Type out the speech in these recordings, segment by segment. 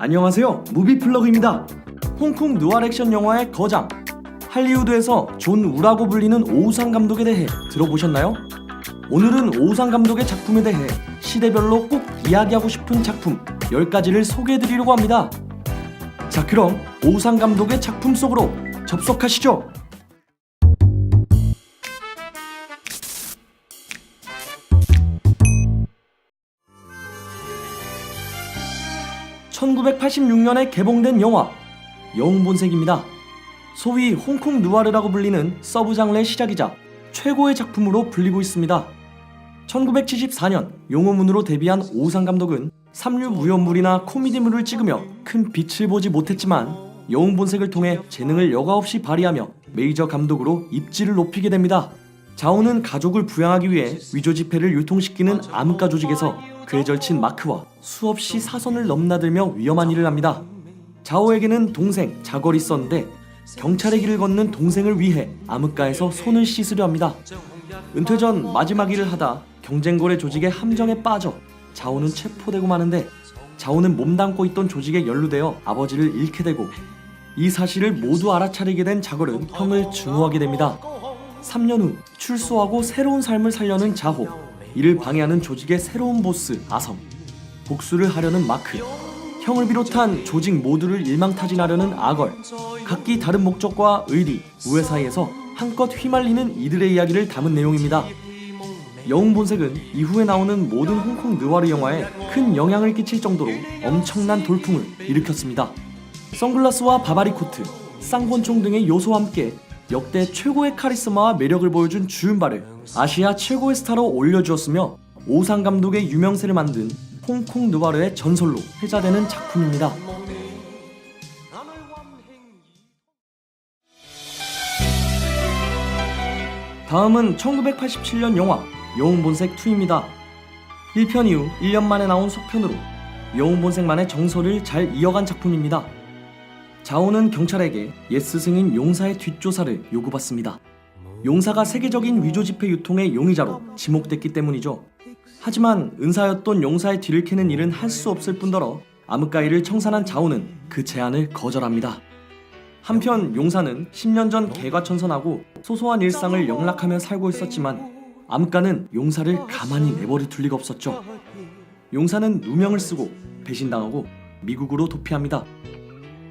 안녕하세요, 무비플러그입니다. 홍콩 누아르 액션 영화의 거장, 할리우드에서 존 우라고 불리는 오우상 감독에 대해 들어보셨나요? 오늘은 오우상 감독의 작품에 대해 시대별로 꼭 이야기하고 싶은 작품 10가지를 소개해드리려고 합니다. 자, 그럼 오우상 감독의 작품 속으로 접속하시죠. (1986년에) 개봉된 영화 영웅본색입니다. 소위 홍콩 누아르라고 불리는 서브 장르의 시작이자 최고의 작품으로 불리고 있습니다. 1974년 용호문으로 데뷔한 오우상 감독은 삼류 무협물이나 코미디물을 찍으며 큰 빛을 보지 못했지만 영웅본색을 통해 재능을 여과없이 발휘하며 메이저 감독으로 입지를 높이게 됩니다. 자오는 가족을 부양하기 위해 위조 지폐를 유통시키는 암흑가 조직에서 그의 절친 마크와 수없이 사선을 넘나들며 위험한 일을 합니다. 자오에게는 동생 자걸이 있었는데 경찰의 길을 걷는 동생을 위해 암흑가에서 손을 씻으려 합니다. 은퇴 전 마지막 일을 하다 경쟁거래 조직의 함정에 빠져 자오는 체포되고 마는데, 자오는 몸담고 있던 조직에 연루되어 아버지를 잃게 되고, 이 사실을 모두 알아차리게 된 자걸은 형을 증오하게 됩니다. 3년 후 출소하고 새로운 삶을 살려는 자호, 이를 방해하는 조직의 새로운 보스 아섬, 복수를 하려는 마크, 형을 비롯한 조직 모두를 일망타진하려는 아걸, 각기 다른 목적과 의리, 우애 사이에서 한껏 휘말리는 이들의 이야기를 담은 내용입니다. 영웅본색은 이후에 나오는 모든 홍콩 느와르 영화에 큰 영향을 끼칠 정도로 엄청난 돌풍을 일으켰습니다. 선글라스와 바바리 코트, 쌍권총 등의 요소와 함께 역대 최고의 카리스마와 매력을 보여준 주윤발을 아시아 최고의 스타로 올려주었으며 오우상 감독의 유명세를 만든 홍콩 느와르의 전설로 회자되는 작품입니다. 다음은 1987년 영화 영웅본색 2입니다. 1편 이후 1년 만에 나온 속편으로 영웅본색만의 정서를 잘 이어간 작품입니다. 자오는 경찰에게 옛 스승인 용사의 뒷조사를 요구받습니다. 용사가 세계적인 위조 지폐 유통의 용의자로 지목됐기 때문이죠. 하지만 은사였던 용사의 뒤를 캐는 일은 할 수 없을 뿐더러 암흑가이를 청산한 자오는 그 제안을 거절합니다. 한편 용사는 10년 전 개과천선하고 소소한 일상을 영락하며 살고 있었지만 암흑가는 용사를 가만히 내버려 둘 리가 없었죠. 용사는 누명을 쓰고 배신당하고 미국으로 도피합니다.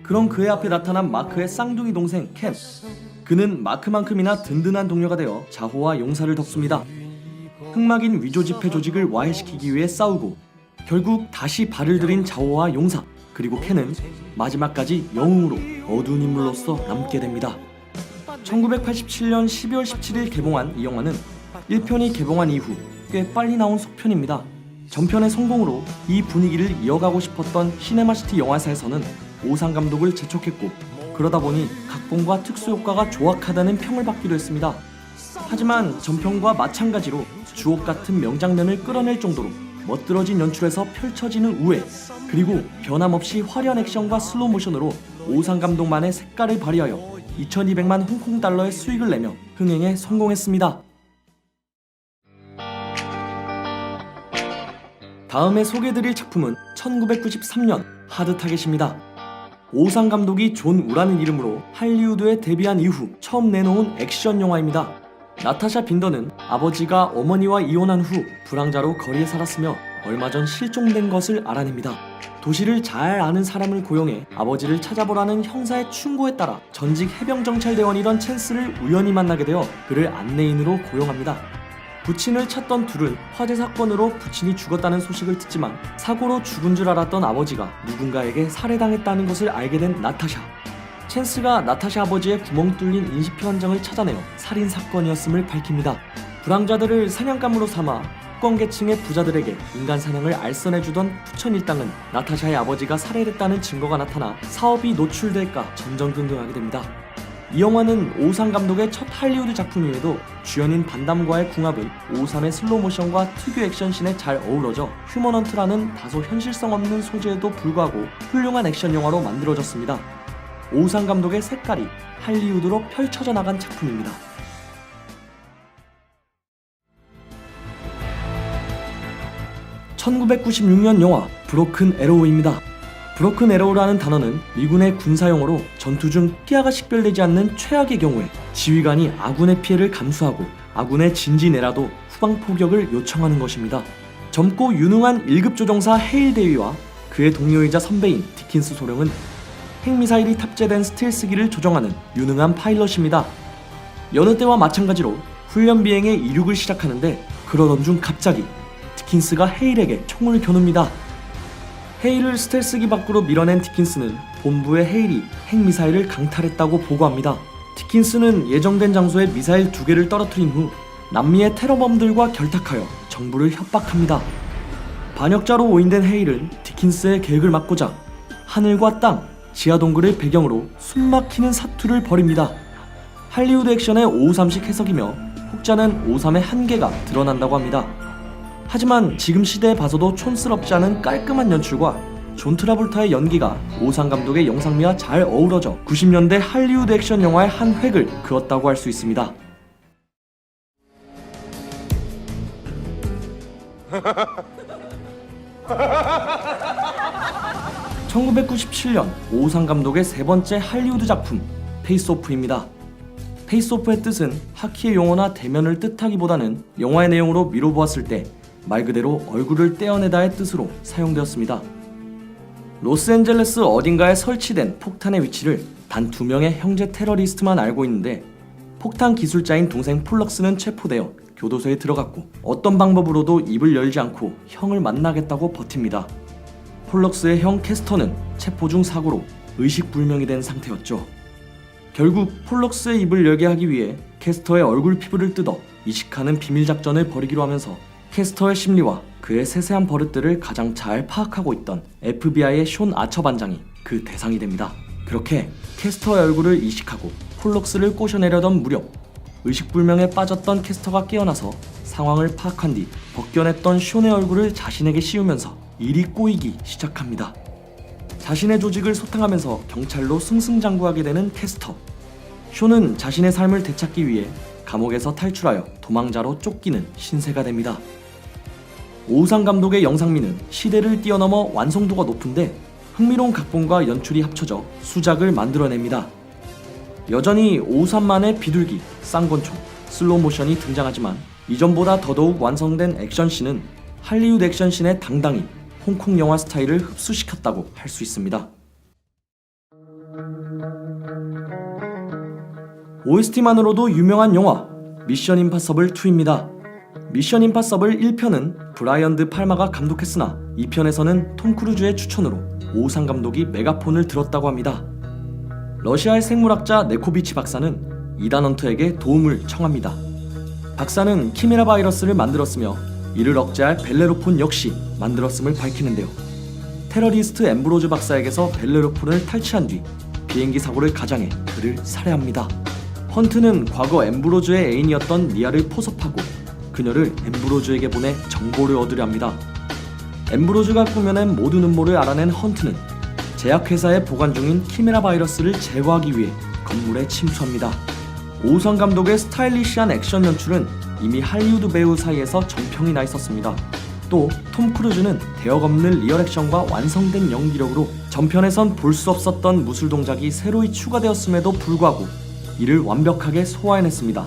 그런 그의 앞에 나타난 마크의 쌍둥이 동생 켄, 그는 마크만큼이나 든든한 동료가 되어 자호와 용사를 덮습니다. 흑막인 위조 지폐 조직을 와해시키기 위해 싸우고 결국 다시 발을 들인 자호와 용사, 그리고 켄은 마지막까지 영웅으로 어두운 인물로서 남게 됩니다. 1987년 12월 17일 개봉한 이 영화는 1편이 개봉한 이후 꽤 빨리 나온 속편입니다. 전편의 성공으로 이 분위기를 이어가고 싶었던 시네마시티 영화사에서는 오우상 감독을 재촉했고, 그러다 보니 각본과 특수효과가 조악하다는 평을 받기도 했습니다. 하지만 전편과 마찬가지로 주옥같은 명장면을 끌어낼 정도로 멋들어진 연출에서 펼쳐지는 우애, 그리고 변함없이 화려한 액션과 슬로모션으로 오우상 감독만의 색깔을 발휘하여 2200만 홍콩 달러의 수익을 내며 흥행에 성공했습니다. 다음에 소개해드릴 작품은 1993년 하드타겟입니다. 오우상 감독이 존 우라는 이름으로 할리우드에 데뷔한 이후 처음 내놓은 액션 영화입니다. 나타샤 빈더는 아버지가 어머니와 이혼한 후 불황자로 거리에 살았으며 얼마 전 실종된 것을 알아냅니다. 도시를 잘 아는 사람을 고용해 아버지를 찾아보라는 형사의 충고에 따라 전직 해병정찰대원이던 챈스를 우연히 만나게 되어 그를 안내인으로 고용합니다. 부친을 찾던 둘은 화재 사건으로 부친이 죽었다는 소식을 듣지만 사고로 죽은 줄 알았던 아버지가 누군가에게 살해당했다는 것을 알게 된 나타샤. 챈스가 나타샤 아버지의 구멍 뚫린 인식표 한 장을 찾아내어 살인사건이었음을 밝힙니다. 불황자들을 사냥감으로 삼아 후권계층의 부자들에게 인간 사냥을 알선해주던 푸천 일당은 나타샤의 아버지가 살해됐다는 증거가 나타나 사업이 노출될까 전전긍긍하게 됩니다. 이 영화는 오우상 감독의 첫 할리우드 작품임에도 주연인 반담과의 궁합은 오우상의 슬로모션과 특유 액션씬에 잘 어우러져 휴먼헌트라는 다소 현실성 없는 소재에도 불구하고 훌륭한 액션 영화로 만들어졌습니다. 오우상 감독의 색깔이 할리우드로 펼쳐져 나간 작품입니다. 1996년 영화 브로큰 에로우입니다. 브로큰 에러우라는 단어는 미군의 군사용어로 전투 중 피아가 식별되지 않는 최악의 경우에 지휘관이 아군의 피해를 감수하고 아군의 진지내라도 후방 포격을 요청하는 것입니다. 젊고 유능한 1급 조종사 헤일 대위와 그의 동료이자 선배인 디킨스 소령은 핵미사일이 탑재된 스텔스기를 조정하는 유능한 파일럿입니다. 여느 때와 마찬가지로 훈련 비행의 이륙을 시작하는데 그러던 중 갑자기 디킨스가 헤일에게 총을 겨눕니다. 헤일을 스텔스기 밖으로 밀어낸 디킨스는 본부에 헤일이 핵미사일을 강탈했다고 보고합니다. 디킨스는 예정된 장소에 미사일 2개를 떨어뜨린 후 남미의 테러범들과 결탁하여 정부를 협박합니다. 반역자로 오인된 헤일은 디킨스의 계획을 막고자 하늘과 땅, 지하 동굴을 배경으로 숨막히는 사투를 벌입니다. 할리우드 액션의 553식 해석이며 혹자는 553의 한계가 드러난다고 합니다. 하지만 지금 시대에 봐서도 촌스럽지 않은 깔끔한 연출과 존 트라볼타의 연기가 오상 감독의 영상미와 잘 어우러져 90년대 할리우드 액션 영화의 한 획을 그었다고 할 수 있습니다. (1997년) 오상 감독의 세 번째 할리우드 작품 페이스오프입니다. 페이스오프의 뜻은 하키의 용어나 대면을 뜻하기보다는 영화의 내용으로 미뤄보았을 때 말 그대로 얼굴을 떼어내다의 뜻으로 사용되었습니다. 로스앤젤레스 어딘가에 설치된 폭탄의 위치를 단 2명의 형제 테러리스트만 알고 있는데 폭탄 기술자인 동생 폴럭스는 체포되어 교도소에 들어갔고 어떤 방법으로도 입을 열지 않고 형을 만나겠다고 버팁니다. 폴럭스의 형 캐스터는 체포 중 사고로 의식불명이 된 상태였죠. 결국 폴럭스의 입을 열게 하기 위해 캐스터의 얼굴 피부를 뜯어 이식하는 비밀작전을 벌이기로 하면서 캐스터의 심리와 그의 세세한 버릇들을 가장 잘 파악하고 있던 FBI의 숀 아처 반장이 그 대상이 됩니다. 그렇게 캐스터의 얼굴을 이식하고 폴럭스를 꼬셔내려던 무렵 의식불명에 빠졌던 캐스터가 깨어나서 상황을 파악한 뒤 벗겨냈던 숀의 얼굴을 자신에게 씌우면서 일이 꼬이기 시작합니다. 자신의 조직을 소탕하면서 경찰로 승승장구하게 되는 캐스터. 숀은 자신의 삶을 되찾기 위해 감옥에서 탈출하여 도망자로 쫓기는 신세가 됩니다. 오우상 감독의 영상미는 시대를 뛰어넘어 완성도가 높은데 흥미로운 각본과 연출이 합쳐져 수작을 만들어냅니다. 여전히 오우상만의 비둘기, 쌍권총, 슬로우모션이 등장하지만 이전보다 더더욱 완성된 액션씬은 할리우드 액션씬에 당당히 홍콩 영화 스타일을 흡수시켰다고 할 수 있습니다. OST만으로도 유명한 영화 미션 임파서블 2입니다. 미션 임파서블 1편은 브라이언 드 팔마가 감독했으나 2편에서는 톰 크루즈의 추천으로 오우상 감독이 메가폰을 들었다고 합니다. 러시아의 생물학자 네코비치 박사는 이단 헌터에게 도움을 청합니다. 박사는 키메라 바이러스를 만들었으며 이를 억제할 벨레로폰 역시 만들었음을 밝히는데요. 테러리스트 엠브로즈 박사에게서 벨레로폰을 탈취한 뒤 비행기 사고를 가장해 그를 살해합니다. 헌트는 과거 엠브로즈의 애인이었던 리아를 포섭하고 그녀를 엠브로즈에게 보내 정보를 얻으려 합니다. 엠브로즈가 꾸며낸 모든 음모를 알아낸 헌트는 제약회사에 보관 중인 키메라 바이러스를 제거하기 위해 건물에 침투합니다. 오우상 감독의 스타일리시한 액션 연출은 이미 할리우드 배우 사이에서 정평이 나 있었습니다. 또 톰 크루즈는 대역 없는 리얼 액션과 완성된 연기력으로 전편에선 볼 수 없었던 무술 동작이 새로이 추가되었음에도 불구하고 이를 완벽하게 소화해냈습니다.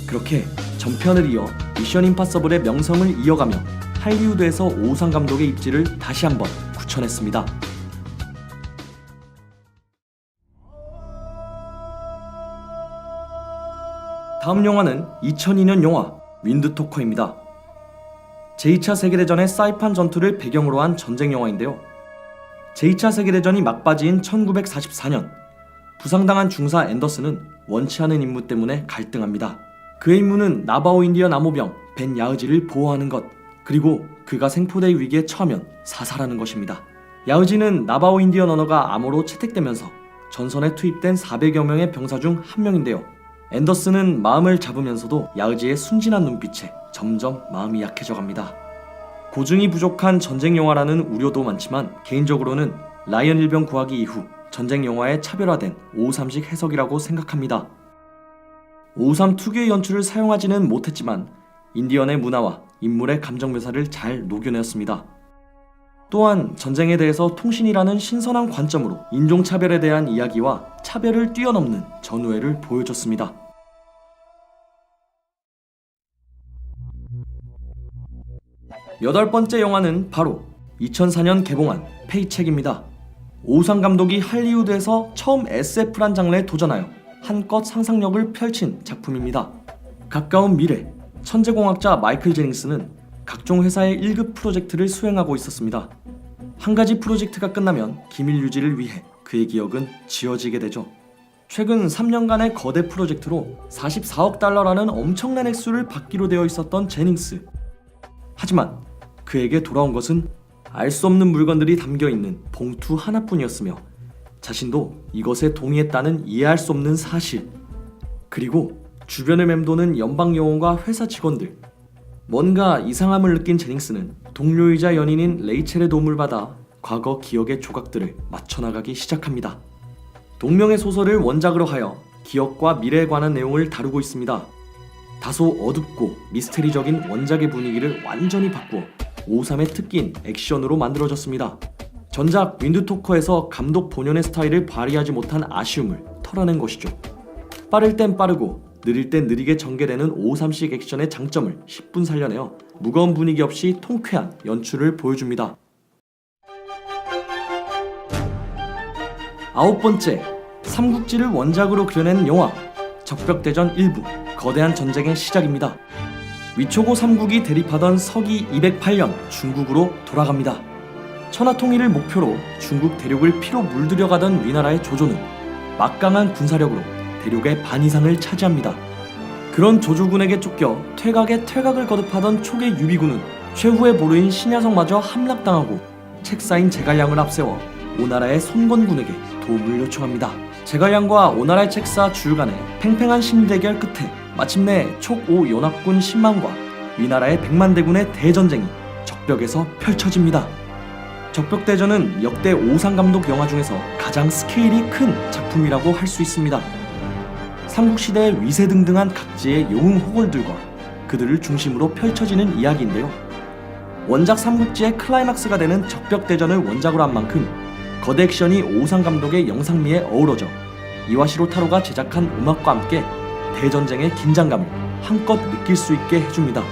그렇게 전편을 이어 미션 임파서블의 명성을 이어가며 할리우드에서 오우상 감독의 입지를 다시 한번 굳혀냈습니다. 다음 영화는 2002년 영화 윈드토커입니다. 제2차 세계대전의 사이판 전투를 배경으로 한 전쟁 영화인데요. 제2차 세계대전이 막바지인 1944년 부상당한 중사 앤더슨은 원치 않은 임무 때문에 갈등합니다. 그의 임무는 나바오 인디언 암호병 벤 야흐지를 보호하는 것, 그리고 그가 생포될 위기에 처하면 사살하는 것입니다. 야흐지는 나바오 인디언 언어가 암호로 채택되면서 전선에 투입된 400여 명의 병사 중 한 명인데요. 앤더슨은 마음을 잡으면서도 야흐지의 순진한 눈빛에 점점 마음이 약해져 갑니다. 고증이 부족한 전쟁 영화라는 우려도 많지만 개인적으로는 라이언 일병 구하기 이후 전쟁 영화의 차별화된 553식 해석이라고 생각합니다. 553 특유의 연출을 사용하지는 못했지만 인디언의 문화와 인물의 감정 묘사를 잘 녹여내었습니다. 또한 전쟁에 대해서 통신이라는 신선한 관점으로 인종차별에 대한 이야기와 차별을 뛰어넘는 전우회를 보여줬습니다. 여덟 번째 영화는 바로 2004년 개봉한 페이첵입니다. 오우상 감독이 할리우드에서 처음 SF란 장르에 도전하여 한껏 상상력을 펼친 작품입니다. 가까운 미래, 천재공학자 마이클 제닝스는 각종 회사의 1급 프로젝트를 수행하고 있었습니다. 한 가지 프로젝트가 끝나면 기밀 유지를 위해 그의 기억은 지워지게 되죠. 최근 3년간의 거대 프로젝트로 44억 달러라는 엄청난 액수를 받기로 되어 있었던 제닝스. 하지만 그에게 돌아온 것은 알 수 없는 물건들이 담겨있는 봉투 하나뿐이었으며 자신도 이것에 동의했다는 이해할 수 없는 사실, 그리고 주변을 맴도는 연방요원과 회사 직원들. 뭔가 이상함을 느낀 제닝스는 동료이자 연인인 레이첼의 도움을 받아 과거 기억의 조각들을 맞춰나가기 시작합니다. 동명의 소설을 원작으로 하여 기억과 미래에 관한 내용을 다루고 있습니다. 다소 어둡고 미스테리적인 원작의 분위기를 완전히 바꾸어 5.3의 특기인 액션으로 만들어졌습니다. 전작 윈드토커에서 감독 본연의 스타일을 발휘하지 못한 아쉬움을 털어낸 것이죠. 빠를 땐 빠르고 느릴 땐 느리게 전개되는 5.3식 액션의 장점을 10분 살려내어 무거운 분위기 없이 통쾌한 연출을 보여줍니다. 아홉 번째, 삼국지를 원작으로 그려낸 영화 적벽대전 1부 거대한 전쟁의 시작입니다. 위초고 삼국이 대립하던 서기 208년 중국으로 돌아갑니다. 천하통일을 목표로 중국 대륙을 피로 물들여가던 위나라의 조조는 막강한 군사력으로 대륙의 반 이상을 차지합니다. 그런 조조군에게 쫓겨 퇴각에 퇴각을 거듭하던 초계 유비군은 최후의 보루인 신야성마저 함락당하고 책사인 제갈량을 앞세워 오나라의 손권군에게 도움을 요청합니다. 제갈량과 오나라의 책사 주유 간의 팽팽한 심리대결 끝에 마침내 촉5 연합군 10만과 위나라의 100만 대군의 대전쟁이 적벽에서 펼쳐집니다. 적벽대전은 역대 오우상 감독 영화 중에서 가장 스케일이 큰 작품이라고 할 수 있습니다. 삼국시대의 위세등등한 각지의 영웅 호걸들과 그들을 중심으로 펼쳐지는 이야기인데요. 원작 삼국지의 클라이막스가 되는 적벽대전을 원작으로 한 만큼 거대 액션이 오우상 감독의 영상미에 어우러져 이와시로 타로가 제작한 음악과 함께 대전쟁의 긴장감을 한껏 느낄 수 있게 해줍니다.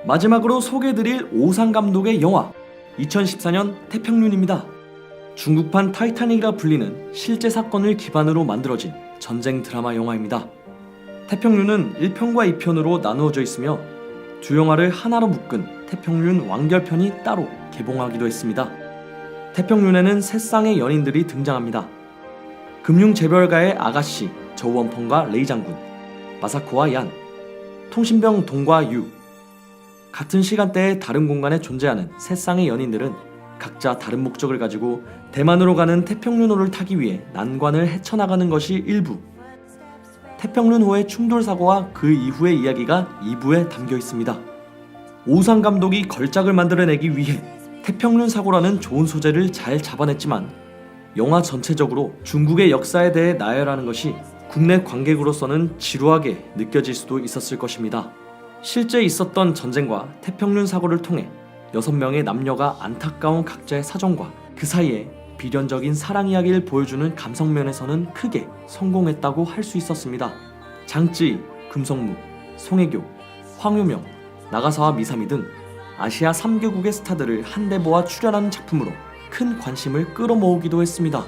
마지막으로 소개해드릴 오우상 감독의 영화 2014년 태평륜입니다. 중국판 타이타닉이라 불리는 실제 사건을 기반으로 만들어진 전쟁 드라마 영화입니다. 태평륜은 1편과 2편으로 나누어져 있으며 두 영화를 하나로 묶은 태평륜 완결편이 따로 개봉하기도 했습니다. 태평륜에는 세 쌍의 연인들이 등장합니다. 금융재벌가의 아가씨 저우원펑과 레이 장군, 마사코와 얀, 통신병 동과 유. 같은 시간대에 다른 공간에 존재하는 세 쌍의 연인들은 각자 다른 목적을 가지고 대만으로 가는 태평륜호를 타기 위해 난관을 헤쳐나가는 것이 1부. 태평륜호의 충돌 사고와 그 이후의 이야기가 2부에 담겨 있습니다. 오우상 감독이 걸작을 만들어내기 위해 태평륜 사고라는 좋은 소재를 잘 잡아냈지만 영화 전체적으로 중국의 역사에 대해 나열하는 것이 국내 관객으로서는 지루하게 느껴질 수도 있었을 것입니다. 실제 있었던 전쟁과 태평륜 사고를 통해 6명의 남녀가 안타까운 각자의 사정과 그 사이에 비련적인 사랑 이야기를 보여주는 감성면에서는 크게 성공했다고 할 수 있었습니다. 장쯔이, 금성무, 송혜교, 황효명, 나가사와 미사미 등 아시아 3개국의 스타들을 한데 모아 출연하는 작품으로 큰 관심을 끌어모으기도 했습니다.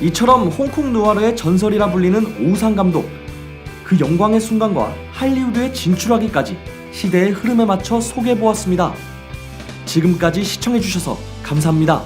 이처럼 홍콩 누아르의 전설이라 불리는 오우상 감독, 그 영광의 순간과 할리우드에 진출하기까지 시대의 흐름에 맞춰 소개해보았습니다. 지금까지 시청해주셔서 감사합니다.